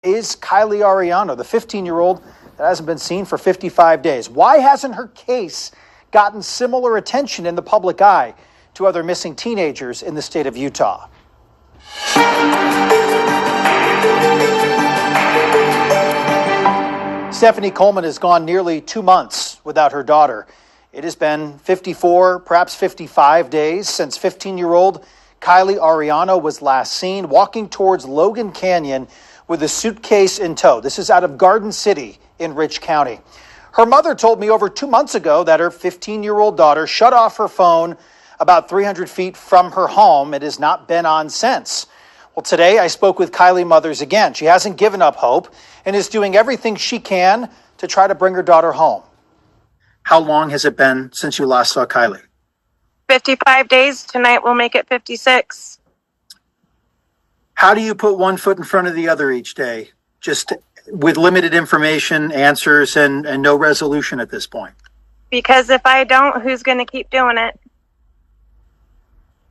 is Kylie Arellano, the 15-year-old that hasn't been seen for 55 days. Why hasn't her case gotten similar attention in the public eye to other missing teenagers in the state of Utah? Stephanie Coleman has gone nearly 2 months without her daughter. It has been 54, perhaps 55 days since 15-year-old Kylie Arellano was last seen walking towards Logan Canyon with a suitcase in tow. This is out of Garden City in Rich County. Her mother told me over 2 months ago that her 15-year-old daughter shut off her phone about 300 feet from her home. It has not been on since. Well, today I spoke with Kylie mothers again. She hasn't given up hope and is doing everything she can to try to bring her daughter home. How long has it been since you last saw Kylie? 55 days. Tonight we'll make it 56. How do you put one foot in front of the other each day, just with limited information, answers, and no resolution at this point? Because if I don't, who's going to keep doing it?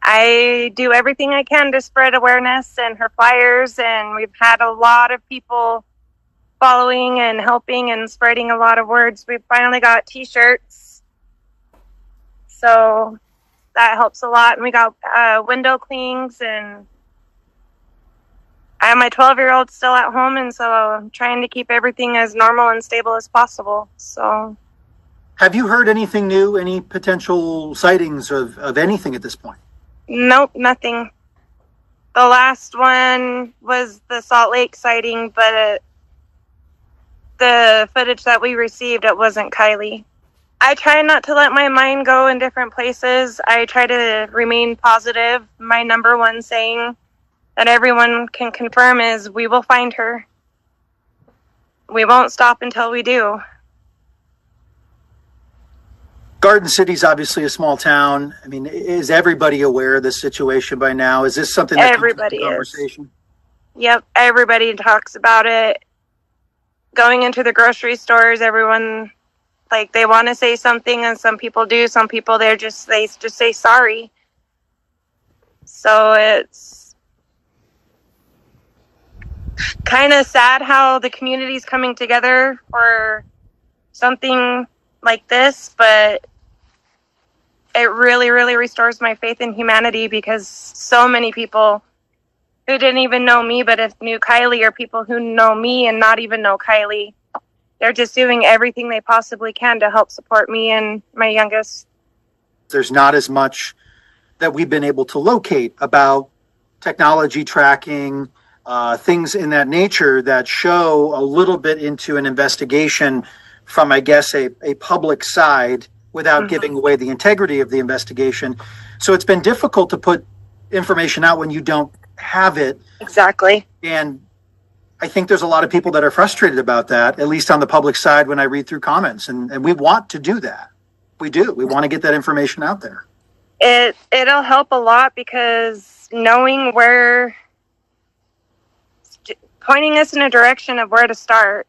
I do everything I can to spread awareness and her flyers, and we've had a lot of people following and helping and spreading a lot of words. We've finally got t-shirts, so that helps a lot. And we got window clings, and I have my 12-year-old still at home, and so I'm trying to keep everything as normal and stable as possible. So, have you heard anything new, any potential sightings of anything at this point? Nope, nothing. The last one was the Salt Lake sighting, but the footage that we received, it wasn't Kylie. I try not to let my mind go in different places. I try to remain positive. My number one saying that everyone can confirm is we will find her. We won't stop until we do. Garden City's obviously a small town. I mean, is everybody aware of this situation by now? Is this something that everybody comes up in conversation? Is. Yep, everybody talks about it. Going into the grocery stores, everyone, like, they want to say something, and some people do. Some people, they just say sorry. So it's kind of sad how the community's coming together for something like this, but it really, really restores my faith in humanity, because so many people who didn't even know me but if knew Kylie, or people who know me and not even know Kylie, they're just doing everything they possibly can to help support me and my youngest. There's not as much that we've been able to locate about technology tracking, things in that nature that show a little bit into an investigation from, I guess, a public side without giving away the integrity of the investigation. So it's been difficult to put information out when you don't have it. Exactly. And I think there's a lot of people that are frustrated about that, at least on the public side when I read through comments. And we want to do that. We do. We want to get that information out there. It'll help a lot, because knowing where, pointing us in a direction of where to start.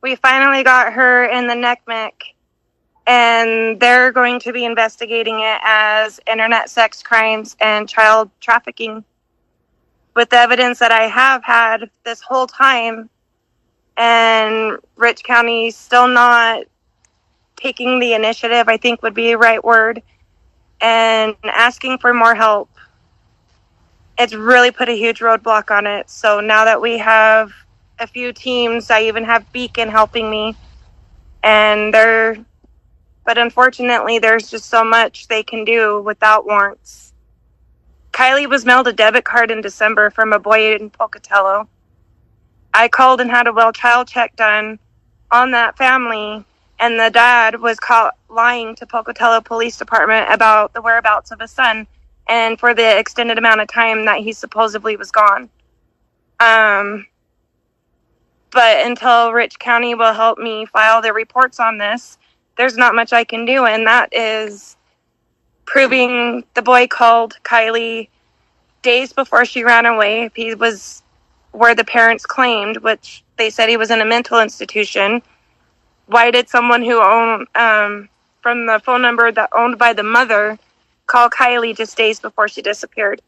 We finally got her in the NECMEC, and they're going to be investigating it as internet sex crimes and child trafficking, with the evidence that I have had this whole time, and Rich County still not taking the initiative, I think would be the right word, and asking for more help. It's really put a huge roadblock on it. So now that we have a few teams, I even have Beacon helping me, but unfortunately there's just so much they can do without warrants. Kylie was mailed a debit card in December from a boy in Pocatello. I called and had a well child check done on that family, and the dad was caught lying to Pocatello Police Department about the whereabouts of his son and for the extended amount of time that he supposedly was gone. But until Rich County will help me file the reports on this, there's not much I can do. And that is proving the boy called Kylie days before she ran away. If he was where the parents claimed, which they said he was in a mental institution, why did someone who owned, from the phone number that owned by the mother, call Kylie just days before she disappeared?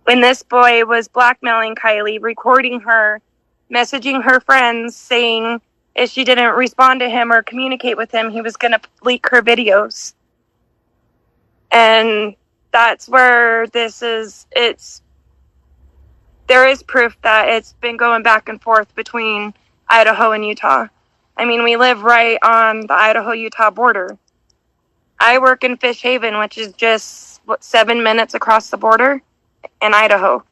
when this boy was blackmailing Kylie, recording her, messaging her friends, saying if she didn't respond to him or communicate with him, he was going to leak her videos. And that's where there is proof that it's been going back and forth between Idaho and Utah. I mean, we live right on the Idaho-Utah border. I work in Fish Haven, which is just 7 minutes across the border in Idaho.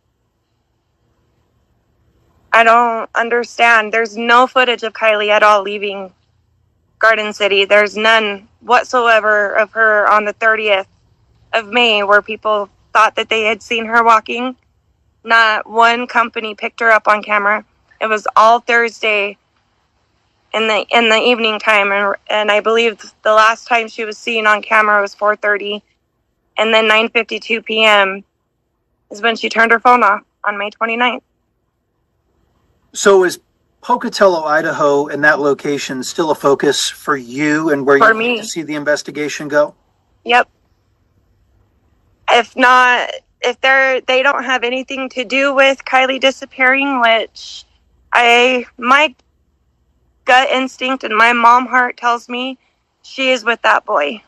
I don't understand. There's no footage of Kylie at all leaving Garden City. There's none whatsoever of her on the 30th of May where people thought that they had seen her walking. Not one company picked her up on camera. It was all Thursday in the evening time, and I believe the last time she was seen on camera was 4:30, and then 9:52 p.m. is when she turned her phone off on May 29th. So is Pocatello, Idaho, and that location still a focus for you and where you need to see the investigation go? Yep. If not, if they don't have anything to do with Kylie disappearing, which my gut instinct and my mom heart tells me she is with that boy.